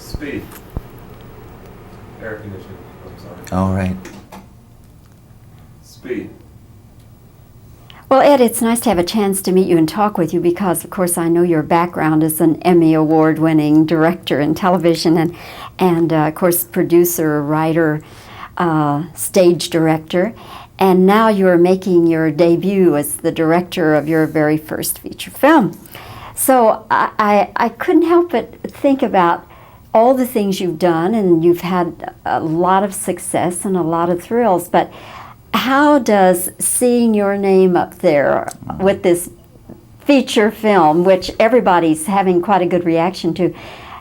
Speed. Air conditioning. I'm sorry. All right. Speed. Well, Ed, it's nice to have a chance to meet you and talk with you because, of course, I know your background as an Emmy Award-winning director in television and of course, producer, writer, stage director. And now you're making your debut as the director of your very first feature film. So I couldn't help but think about all the things you've done, and you've had a lot of success and a lot of thrills, but how does seeing your name up there with this feature film, which everybody's having quite a good reaction to,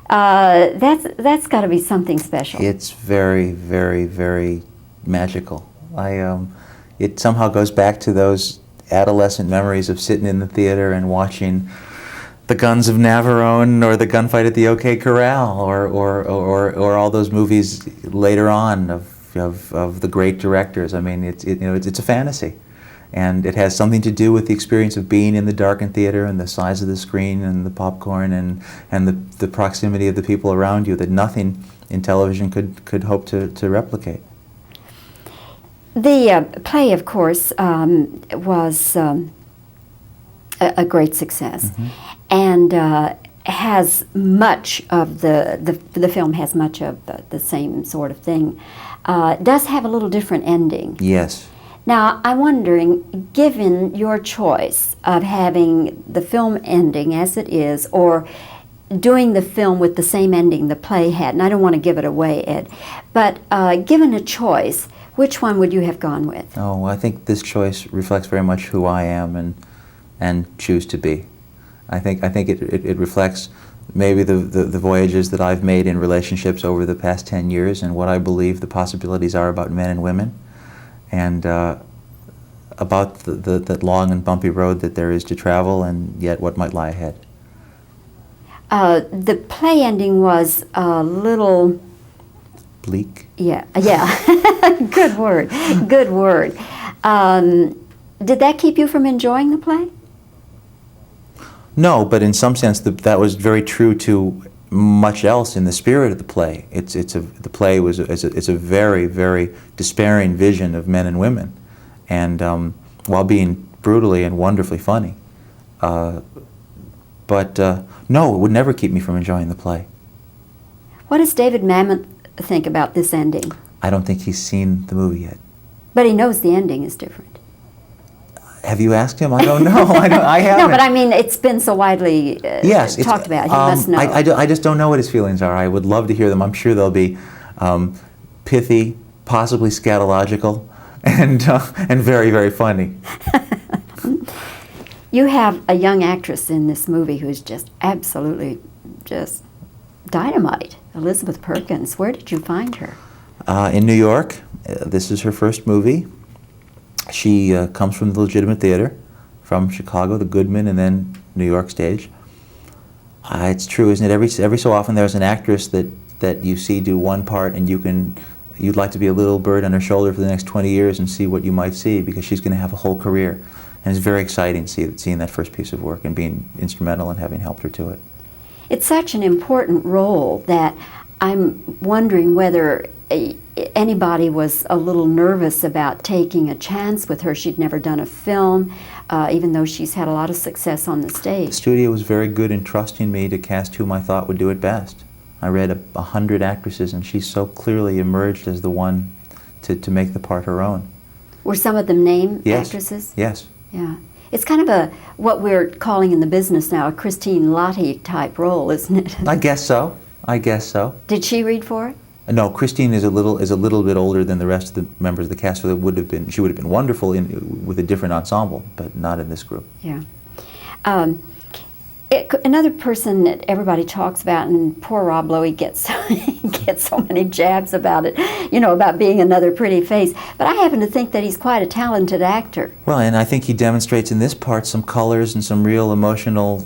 that's got to be something special. It's very, very, very magical. It somehow goes back to those adolescent memories of sitting in the theater and watching the Guns of Navarone or the gunfight at the OK Corral or all those movies later on of the great directors. I mean, it's a fantasy, and it has something to do with the experience of being in the darkened theater and the size of the screen and the popcorn and the proximity of the people around you that nothing in television could hope to replicate. The play, of course, was a great success, and has much of the film has much of the same sort of thing. Does have a little different ending. Yes. Now, I'm wondering, given your choice of having the film ending as it is, or doing the film with the same ending the play had, and I don't want to give it away, Ed, but given a choice, which one would you have gone with? Oh, I think this choice reflects very much who I am and choose to be. I think it reflects maybe the voyages that I've made in relationships over the past 10 years and what I believe the possibilities are about men and women, and about the long and bumpy road that there is to travel, and yet what might lie ahead. The play ending was a little... Bleak? Yeah. Good word. Good word. Did that keep you from enjoying the play? No, but in some sense that was very true to much else in the spirit of the play. The play it's a very, very despairing vision of men and women, and while being brutally and wonderfully funny. But no, it would never keep me from enjoying the play. What does David Mamet think about this ending? I don't think he's seen the movie yet. But he knows the ending is different. Have you asked him? I don't know. I haven't. No, but I mean, it's been so widely talked about. He must know. I just don't know what his feelings are. I would love to hear them. I'm sure they'll be pithy, possibly scatological, and very, very funny. You have a young actress in this movie who's just absolutely just dynamite, Elizabeth Perkins. Where did you find her? In New York. This is her first movie. She comes from the legitimate theater, from Chicago, the Goodman, and then New York stage. It's true, isn't it? Every so often there's an actress that you see do one part, and you'd like to be a little bird on her shoulder for the next 20 years and see what you might see, because she's going to have a whole career. And it's very exciting seeing that first piece of work and being instrumental in having helped her to it. It's such an important role that I'm wondering whether anybody was a little nervous about taking a chance with her. She'd never done a film, even though she's had a lot of success on the stage. The studio was very good in trusting me to cast whom I thought would do it best. I read 100 actresses, and she so clearly emerged as the one to make the part her own. Were some of them name Yes. actresses? Yes. Yeah. It's kind of what we're calling in the business now, a Christine Lottie type role, isn't it? I guess so. Did she read for it? No, Christine is a little bit older than the rest of the members of the cast, so she would have been wonderful with a different ensemble, but not in this group. Yeah. Another person that everybody talks about, and poor Rob Lowe gets so many jabs about it, about being another pretty face, but I happen to think that he's quite a talented actor. Well, and I think he demonstrates in this part some colors and some real emotional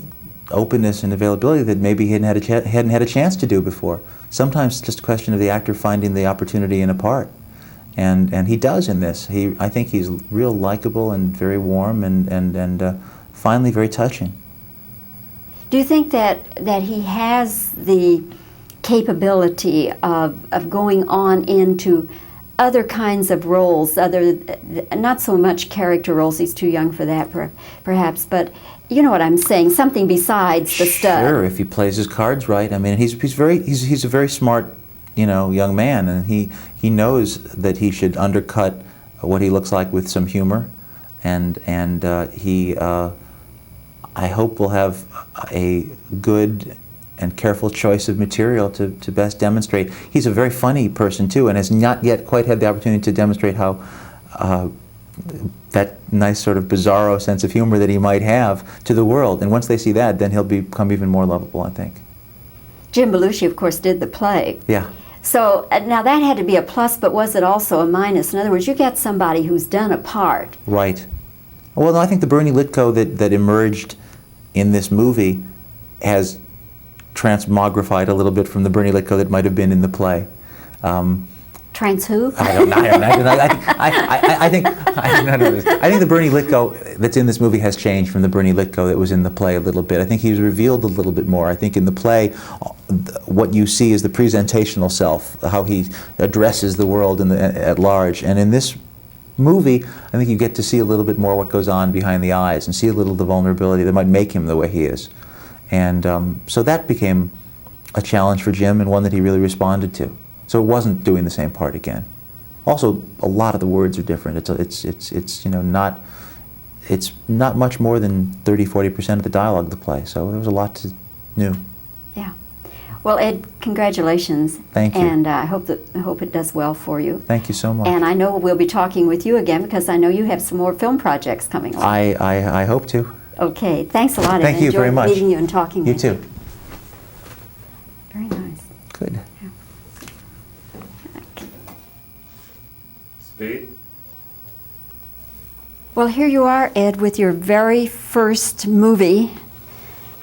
openness and availability that maybe he hadn't had a chance to do before. Sometimes it's just a question of the actor finding the opportunity in a part, and he does in this. I think he's real likable and very warm and finally very touching. Do you think that he has the capability of going on into other kinds of roles, not so much character roles, he's too young for that perhaps, but you know what I'm saying, something besides the stud. Sure, if he plays his cards right. I mean, he's a very smart, young man, and he knows that he should undercut what he looks like with some humor, and he I hope will have a good and careful choice of material to best demonstrate. He's a very funny person too, and has not yet quite had the opportunity to demonstrate how that nice sort of bizarro sense of humor that he might have to the world. And once they see that, then he'll become even more lovable, I think. Jim Belushi, of course, did the play. Yeah. So now that had to be a plus, but was it also a minus? In other words, you get somebody who's done a part. Right. Well, no, I think the Bernie Litko that emerged in this movie has transmogrified a little bit from the Bernie Litko that might have been in the play. Trans who? I don't know. I think the Bernie Litko that's in this movie has changed from the Bernie Litko that was in the play a little bit. I think he's revealed a little bit more. I think in the play, what you see is the presentational self, how he addresses the world at large. And in this movie, I think you get to see a little bit more what goes on behind the eyes and see a little of the vulnerability that might make him the way he is. And so that became a challenge for Jim, and one that he really responded to. So it wasn't doing the same part again. Also, a lot of the words are different. It's not much more than 30-40% of the dialogue of the play. So there was a lot new. Yeah. Well, Ed, congratulations. Thank you. And I hope it does well for you. Thank you so much. And I know we'll be talking with you again because I know you have some more film projects coming along. I hope to. Okay. Thanks a lot. Thank you very much. Enjoyed meeting you and talking with you. You too. Very nice. Good. Speed. Well, here you are, Ed, with your very first movie.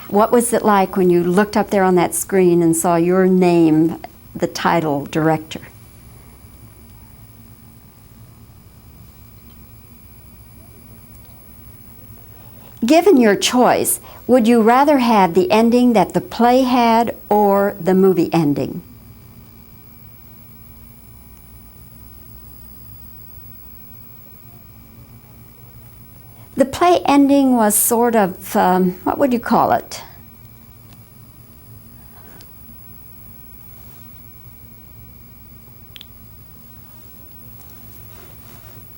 What was it like when you looked up there on that screen and saw your name, the title, director? Given your choice, would you rather have the ending that the play had or the movie ending? The play ending was sort of, what would you call it?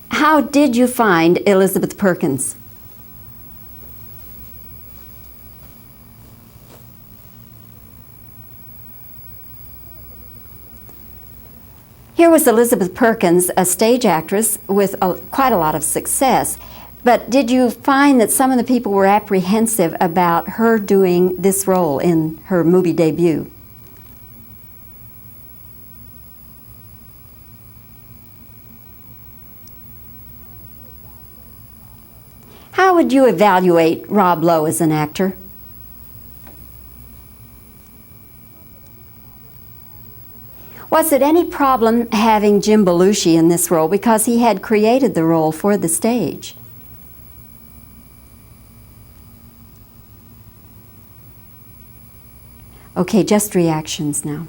How did you find Elizabeth Perkins? Here was Elizabeth Perkins, a stage actress with quite a lot of success. But did you find that some of the people were apprehensive about her doing this role in her movie debut? How would you evaluate Rob Lowe as an actor? Was it any problem having Jim Belushi in this role because he had created the role for the stage? Okay, just reactions now.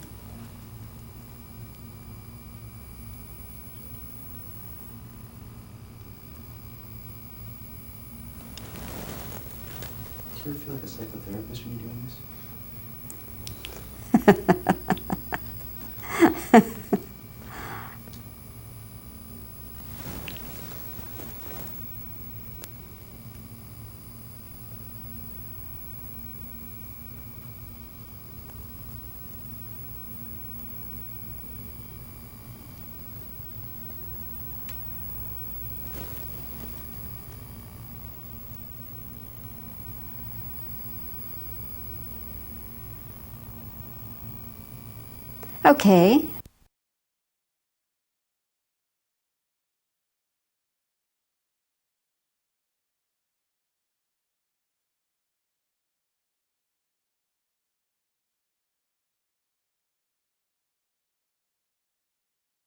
Do you ever feel like a psychotherapist when you're doing this? Okay.